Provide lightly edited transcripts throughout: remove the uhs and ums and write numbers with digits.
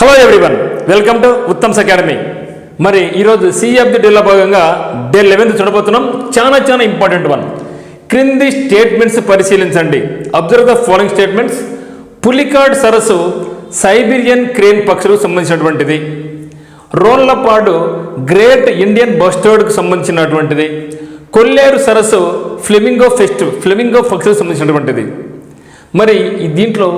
Hello everyone, welcome to Uttam's academy. మరి ఈరోజు సిఎఫ్ది డేలో భాగంగా డే 11 చూడబోతున్నాం. చాలా ఇంపార్టెంట్ వన్. క్రింది స్టేట్మెంట్స్ పరిశీలించండి. Observe the following statements. Pulicat సరస్సు సైబీరియన్ క్రేన్ పక్షులకు సంబంధించినటువంటిది. రోళ్లపాడు గ్రేట్ ఇండియన్ బస్టర్డ్కు సంబంధించినటువంటిది. కొల్లేరు సరస్సు ఫ్లెమింగో పక్షులకు సంబంధించినటువంటిది. మరి దీంట్లో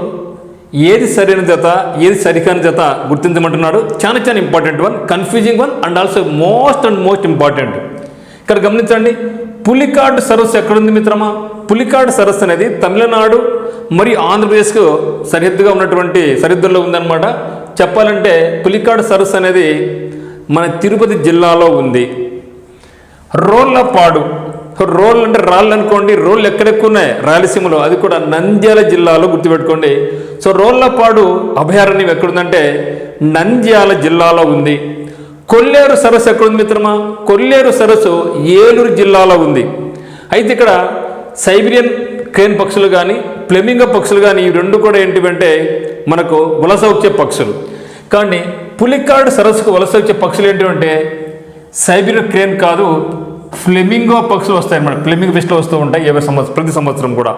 ఏది సరైన జత, ఏది సరికాని జత గుర్తించమంటున్నాడు. చాలా important one, confusing one and also most important. ఇక్కడ గమనించండి, పులికాడ్ సరస్సు ఎక్కడుంది మిత్రమా? పులికాడ్ సరస్సు అనేది తమిళనాడు మరియు ఆంధ్రప్రదేశ్కు సరిహద్దుల్లో ఉందన్నమాట. చెప్పాలంటే పులికాడ్ సరస్సు అనేది మన తిరుపతి జిల్లాలో ఉంది. రోళ్లపాడు, రోళ్ళు అంటే రాళ్ళు అనుకోండి, రోళ్ళు ఎక్కడెక్కువ ఉన్నాయి రాయలసీమలో, అది కూడా నంద్యాల జిల్లాలో గుర్తుపెట్టుకోండి. సో రోళ్లపాడు అభయారణ్యం ఎక్కడుందంటే నంద్యాల జిల్లాలో ఉంది. కొల్లేరు సరస్సు ఎక్కడుంది మిత్రమా? కొల్లేరు సరస్సు ఏలూరు జిల్లాలో ఉంది. అయితే ఇక్కడ సైబీరియన్ క్రేన్ పక్షులు కానీ ఫ్లెమింగో పక్షులు కానీ ఈ రెండు కూడా ఏంటివంటే మనకు వలస వచ్చే పక్షులు. కానీ పులికాడ్ సరస్సుకు వలస వచ్చే పక్షులు ఏంటివంటే సైబీరియన్ క్రేన్ కాదు, ఫ్లెమింగో పక్షులు వస్తాయి అన్నమాట. ఫ్లెమింగో ఫెస్ట్లో వస్తూ ఉంటాయి ప్రతి సంవత్సరం కూడా.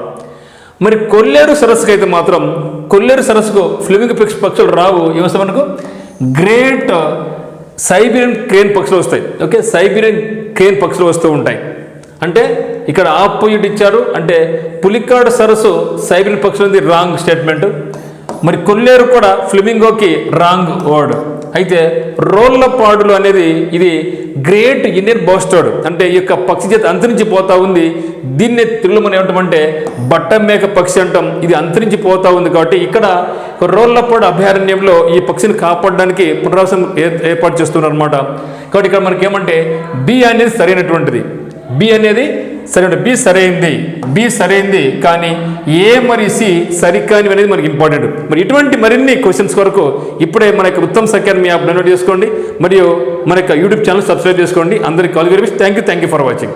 మరి కొల్లేరు సరస్సుకు అయితే మాత్రం కొల్లేరు సరస్సుకు ఫ్లెమింగో పక్షులు రావు. ఏమొస్తాయి మనకు? గ్రేట్ సైబీరియన్ క్రేన్ పక్షులు వస్తాయి. ఓకే, సైబీరియన్ క్రేన్ పక్షులు వస్తూ ఉంటాయి. అంటే ఇక్కడ ఆపోజిట్ ఇచ్చారు. అంటే పులికాడ్ సరస్సు సైబీరియన్ పక్షులు రాంగ్ స్టేట్మెంట్. మరి కొల్లేరు కూడా ఫ్లెమింగోకి రాంగ్ వర్డ్. అయితే రోళ్లపాడులు అనేది ఇది గ్రేట్ ఇండియన్ బస్టర్డ్, అంటే ఈ యొక్క పక్షి జాతి అంతరించిపోతా ఉంది. దీన్నే తెలుగులో మనం ఏమంటామంటే బట్టమేక పక్షి అంటాం. ఇది అంతరించిపోతా ఉంది కాబట్టి ఇక్కడ రోళ్లపాడు అభయారణ్యంలో ఈ పక్షిని కాపాడడానికి పునరావాసం ఏర్పాటు చేస్తున్నారు అనమాట. కాబట్టి ఇక్కడ మనకి ఏమంటే బి అనేది సరైనటువంటిది. బి అనేది సరైన, బి సరైంది. కానీ ఏ మరి సి సరికాని అనేది మనకి ఇంపార్టెంట్. మరి ఇటువంటి మరిన్ని క్వశ్చన్స్ కొరకు ఇప్పుడే మన యొక్క ఉత్తమ్స్ అకాడమీ యాప్ డౌన్లోడ్ చేసుకోండి, మరియు మన యొక్క యూట్యూబ్ ఛానల్ సబ్స్క్రైబ్ చేసుకోండి. అందరికీ call very much. Thank you for watching.